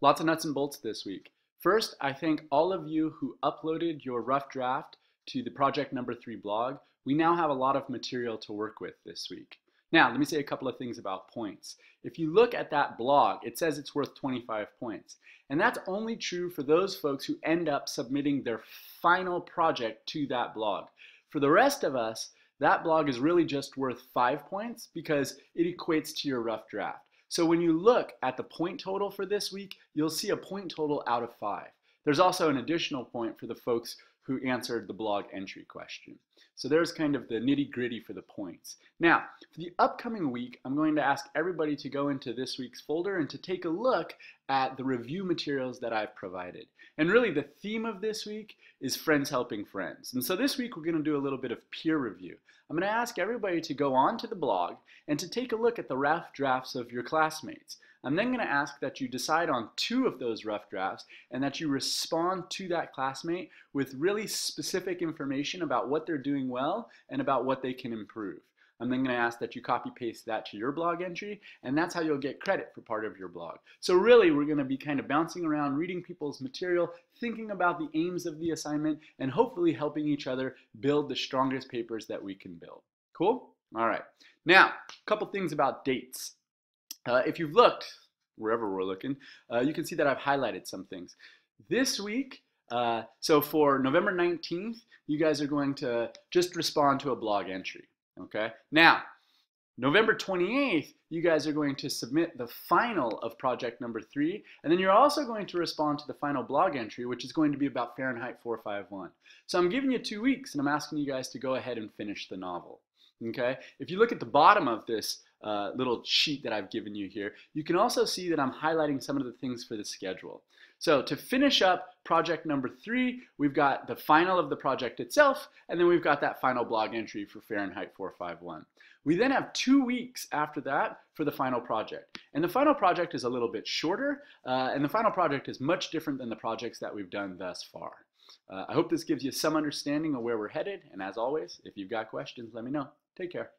Lots of nuts and bolts this week. First, I thank all of you who uploaded your rough draft to the Project Number 3 blog. We now have a lot of material to work with this week. Now, let me say a couple of things about points. If you look at that blog, it says it's worth 25 points. And that's only true for those folks who end up submitting their final project to that blog. For the rest of us, that blog is really just worth 5 points because it equates to your rough draft. So when you look at the point total for this week, you'll see a point total out of 5. There's also an additional point for the folks who answered the blog entry question. So there's kind of the nitty-gritty for the points. Now, for the upcoming week, I'm going to ask everybody to go into this week's folder and to take a look at the review materials that I've provided. And really the theme of this week is friends helping friends. And so this week we're going to do a little bit of peer review. I'm going to ask everybody to go onto the blog and to take a look at the rough drafts of your classmates. I'm then going to ask that you decide on 2 of those rough drafts and that you respond to that classmate with really specific information about what they're doing well and about what they can improve. I'm then going to ask that you copy paste that to your blog entry, and that's how you'll get credit for part of your blog. So really we're going to be kind of bouncing around, reading people's material, thinking about the aims of the assignment, and hopefully helping each other build the strongest papers that we can build. Cool? All right. Now, a couple things about dates. If you've looked, wherever we're looking, you can see that I've highlighted some things. This week, so for November 19th, you guys are going to just respond to a blog entry. Okay. Now, November 28th, you guys are going to submit the final of Project Number 3, and then you're also going to respond to the final blog entry, which is going to be about Fahrenheit 451. So I'm giving you 2 weeks, and I'm asking you guys to go ahead and finish the novel. Okay. If you look at the bottom of this little sheet that I've given you here, you can also see that I'm highlighting some of the things for the schedule. So to finish up Project Number 3, we've got the final of the project itself, and then we've got that final blog entry for Fahrenheit 451. We then have 2 weeks after that for the final project. And the final project is a little bit shorter, and the final project is much different than the projects that we've done thus far. I hope this gives you some understanding of where we're headed, and as always, if you've got questions, let me know. Take care.